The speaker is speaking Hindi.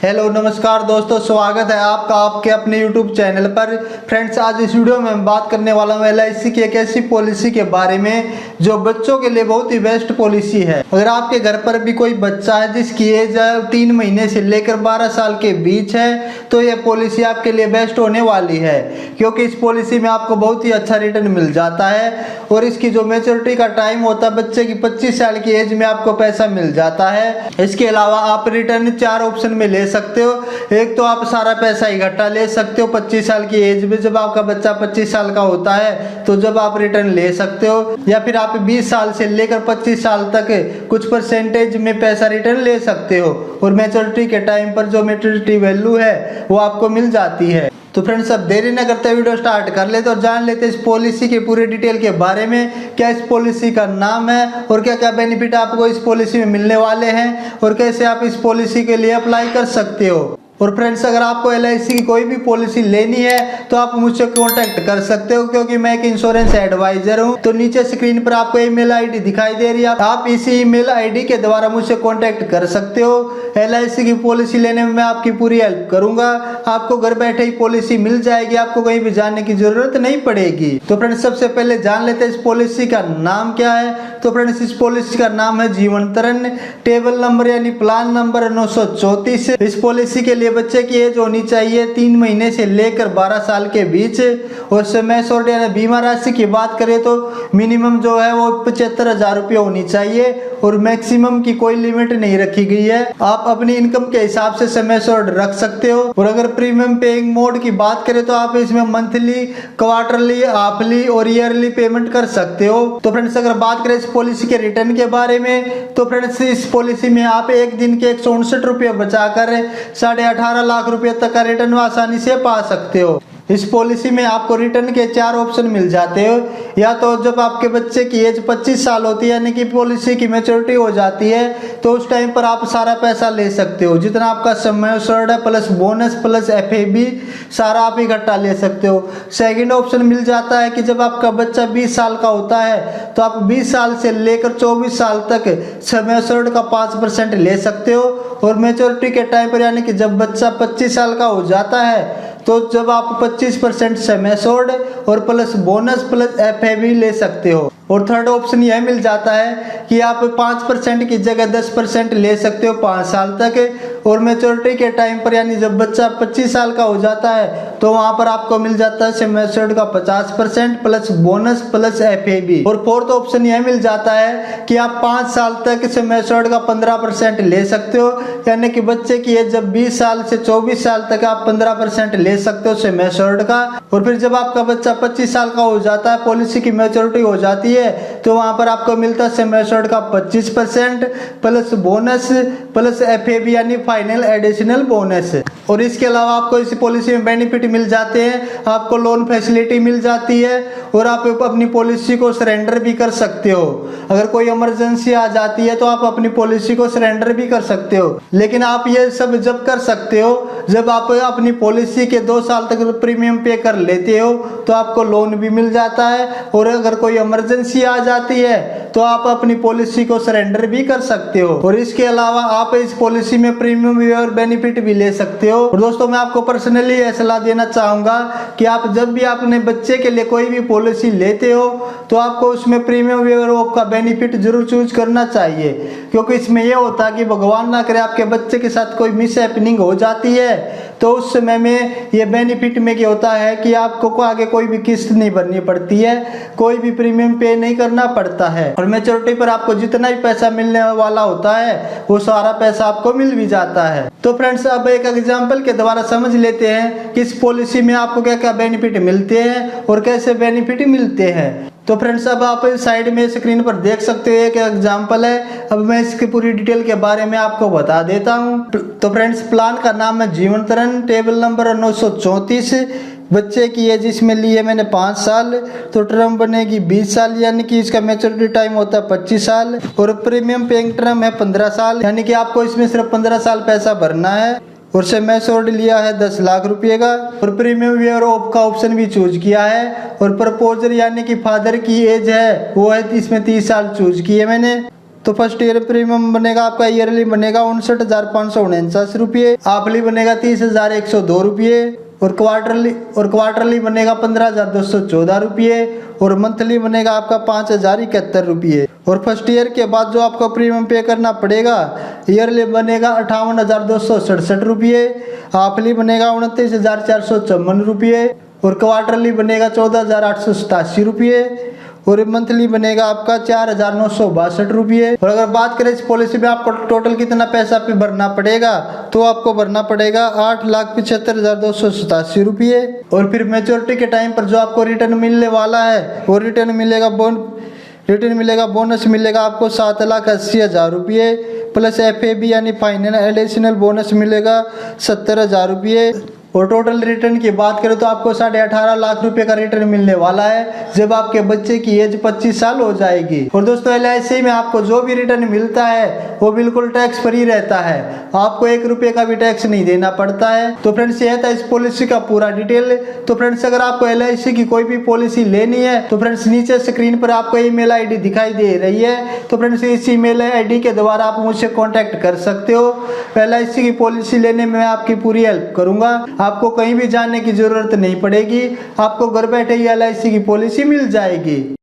हेलो नमस्कार दोस्तों, स्वागत है आपका आपके अपने YouTube चैनल पर। फ्रेंड्स, आज इस वीडियो में हम बात करने वाला हूँ LIC की एक ऐसी पॉलिसी के बारे में जो बच्चों के लिए बहुत ही बेस्ट पॉलिसी है। अगर आपके घर पर भी कोई बच्चा है जिसकी एज 3 महीने से लेकर 12 साल के बीच है तो यह पॉलिसी आपके लिए बेस्ट होने वाली है, क्योंकि इस पॉलिसी में आपको बहुत ही अच्छा रिटर्न मिल जाता है और इसकी जो मैच्योरिटी का टाइम होता है बच्चे की 25 साल की एज में आपको पैसा मिल जाता है। इसके अलावा आप रिटर्न 4 ऑप्शन में ले सकते हो। एक तो आप सारा पैसा इकट्ठा ले सकते हो 25 साल की एज में, जब आपका बच्चा 25 साल का होता है तो जब आप रिटर्न ले सकते हो, या फिर आप 20 साल से लेकर 25 साल तक कुछ परसेंटेज में पैसा रिटर्न ले सकते हो और मैच्योरिटी के टाइम पर जो मैच्योरिटी वैल्यू है वो आपको मिल जाती है। तो फ्रेंड्स, अब देरी न करते वीडियो स्टार्ट कर लेते और जान लेते इस पॉलिसी के पूरे डिटेल के बारे में। क्या इस पॉलिसी का नाम है और क्या क्या बेनिफिट आपको इस पॉलिसी में मिलने वाले हैं और कैसे आप इस पॉलिसी के लिए अप्लाई कर सकते हो। और फ्रेंड्स, अगर आपको LIC की कोई भी पॉलिसी लेनी है तो आप मुझसे कांटेक्ट कर सकते हो, क्योंकि मैं एक इंश्योरेंस एडवाइजर हूं। तो नीचे स्क्रीन पर आपको ईमेल आईडी दिखाई दे रही है, आप इसी ईमेल आईडी के द्वारा मुझसे कांटेक्ट कर सकते हो। LIC की पॉलिसी लेने में मैं आपकी पूरी हेल्प करूंगा। आपको घर बैठे ही पॉलिसी मिल जाएगी, आपको कहीं भी जाने की जरूरत नहीं पड़ेगी। तो फ्रेंड्स, सबसे पहले जान लेते हैं इस पॉलिसी का नाम क्या है। तो फ्रेंड्स, इस पॉलिसी का नाम है जीवन तरण। टेबल नंबर यानी प्लान नंबर 934। इस पॉलिसी के लिए बच्चे की एज होनी चाहिए 3 महीने से लेकर 12 साल के बीच और समय शॉर्ट यानी बीमा राशि की बात करें तो मिनिमम जो है वो 75,000 रुपये होनी चाहिए और मैक्सिमम की कोई लिमिट नहीं रखी गई है। आप अपनी इनकम के हिसाब से समय शॉर्ट रख सकते हो। और अगर प्रीमियम पेइंग मोड की बात करें तो आप इसमें मंथली, क्वार्टरली, हाफली और ईयरली पेमेंट कर सकते हो। तो फ्रेंड्स, अगर बात करें इस पॉलिसी के रिटर्न के बारे में तो फ्रेंड्स, इस पॉलिसी में आप एक दिन के 159 रुपये बचाकर 18.5 लाख रुपए तक का रिटर्न आसानी से पा सकते हो। इस पॉलिसी में आपको रिटर्न के 4 ऑप्शन मिल जाते हो। या तो जब आपके बच्चे की एज 25 साल होती है यानी कि पॉलिसी की मैच्योरिटी हो जाती है तो उस टाइम पर आप सारा पैसा ले सकते हो, जितना आपका समय शॉर्ट है प्लस बोनस प्लस FAB सारा आप इकट्ठा ले सकते हो। सेकंड ऑप्शन मिल जाता है कि जब आपका बच्चा 20 साल का होता है तो आप 20 साल से लेकर 24 साल तक समय शॉर्ट का 5% ले सकते हो और मैच्योरिटी के टाइम पर यानी कि जब बच्चा 25 साल का हो जाता है तो जब आप 25% समय शॉर्ट और प्लस बोनस प्लस FAB ले सकते हो। और थर्ड ऑप्शन यह मिल जाता है कि आप 5% की जगह 10% ले सकते हो 5 साल तक और मैच्योरिटी के टाइम पर यानी जब बच्चा 25 साल का हो जाता है तो वहां पर आपको मिल जाता है समय शॉर्ट का 50% प्लस बोनस प्लस FAB। और फोर्थ ऑप्शन यह मिल जाता है कि आप 5 साल तक समय शॉर्ट का 15% ले सकते हो, यानी कि बच्चे की एज जब 20 साल से 24 साल तक आप 15% ले सकते हो समय शॉर्ट का। और फिर जब आपका बच्चा 25 साल का हो जाता है, पॉलिसी की मैच्योरिटी हो जाती है तो वहां पर आपको मिलता है समय शॉर्ट का 25% प्लस बोनस प्लस FAB यानी फाइनल एडिशनल बोनस। और इसके अलावा आपको इस पॉलिसी में बेनिफिट मिल जाते हैं, आपको लोन फैसिलिटी मिल जाती है और आप अपनी पॉलिसी को सरेंडर भी कर सकते हो। अगर कोई इमरजेंसी आ जाती है तो आप अपनी पॉलिसी को सरेंडर भी कर सकते हो। लेकिन आप ये सब जब कर सकते हो जब आप अपनी पॉलिसी के 2 साल तक प्रीमियम पे कर लेते हो तो आपको लोन भी मिल जाता है और अगर कोई इमरजेंसी आ जाती है तो आप अपनी पॉलिसी को सरेंडर भी कर सकते हो। और इसके अलावा आप इस पॉलिसी में प्रीमियम और बेनिफिट भी ले सकते हो। और दोस्तों, मैं आपको पर्सनली यह सलाह देना चाहूंगा कि आप जब भी अपने बच्चे के लिए कोई भी पॉलिसी लेते हो तो आपको उसमें प्रीमियम का बेनिफिट जरूर चूज करना चाहिए, क्योंकि इसमें यह होता है कि भगवान ना करे आपके बच्चे के साथ कोई मिस हैपनिंग हो जाती है तो उस समय में ये बेनिफिट में क्या होता है कि आपको आगे कोई भी किस्त नहीं भरनी पड़ती है, कोई भी प्रीमियम पे नहीं करना पड़ता है और मैच्योरिटी पर आपको जितना भी पैसा मिलने वाला होता है वो सारा पैसा आपको मिल भी जाता है। तो फ्रेंड्स, अब एक एग्जांपल के द्वारा समझ लेते हैं कि इस पॉलिसी में आपको क्या क्या बेनिफिट मिलते हैं और कैसे बेनिफिट मिलते हैं। तो फ्रेंड्स, अब आप साइड में स्क्रीन पर देख सकते हो एक एग्जांपल है। अब मैं इसकी पूरी डिटेल के बारे में आपको बता देता हूं। तो फ्रेंड्स, प्लान का नाम है जीवन तरण। Table number 934। बच्चे की एज इसमें ली है मैंने 5 साल तो टर्म बनेगी 20 साल यानी कि इसका मैच्योरिटी टाइम होता है 25 साल और प्रीमियम पेइंग टर्म है 15 साल यानी कि आपको इसमें सिर्फ 15 साल पैसा भरना है। और समय शॉर्ट लिया है 10 लाख रुपए का और प्रीमियम वेयर ऑफ का ऑप्शन भी चूज किया है। और प्रपोजर यानी कि फादर की एज है वो है इसमें 30 साल चूज की है मैंने। तो फर्स्ट ईयर प्रीमियम बनेगा आपका ईयरली बनेगा 59,549 रुपये, हाफली बनेगा 30,102 रुपये और क्वार्टरली बनेगा 15,214 रुपये और मंथली बनेगा आपका 5,071 रुपये। और फर्स्ट ईयर के बाद जो आपको प्रीमियम पे करना पड़ेगा ईयरली बनेगा 58,267 रुपये, हाफली बनेगा 29,454 रुपये और क्वार्टरली बनेगा 14,887 रुपये और मंथली बनेगा आपका 4,962 रुपये। और अगर बात करें इस पॉलिसी में आपको टोटल कितना पैसा पे भरना पड़ेगा तो आपको भरना पड़ेगा 8,75,287 रुपये। और फिर मैच्योरिटी के टाइम पर जो आपको रिटर्न मिलने वाला है वो रिटर्न मिलेगा बोनस मिलेगा आपको 7,80,000 रुपये प्लस FAB यानी फाइनल एडिशनल बोनस मिलेगा 70,000 रुपये। और टोटल रिटर्न की बात करें तो आपको 18.5 लाख रुपए का रिटर्न मिलने वाला है जब आपके बच्चे की एज 25 साल हो जाएगी। और दोस्तों LIC में आपको जो भी रिटर्न मिलता है वो बिल्कुल टैक्स फ्री रहता है, आपको 1 रुपये का भी टैक्स नहीं देना पड़ता है। तो फ्रेंड्स यह था इस पॉलिसी का पूरा डिटेल। तो फ्रेंड्स अगर आपको LIC की कोई भी पॉलिसी लेनी है तो फ्रेंड्स नीचे स्क्रीन पर आपको ईमेल ID दिखाई दे रही है, तो फ्रेंड्स इस ईमेल ID के द्वारा आप मुझसे कॉन्टैक्ट कर सकते हो। LIC की पॉलिसी लेने में मैं आपकी पूरी हेल्प करूंगा, आपको कहीं भी जाने की जरूरत नहीं पड़ेगी, आपको घर बैठे ही LIC की पॉलिसी मिल जाएगी।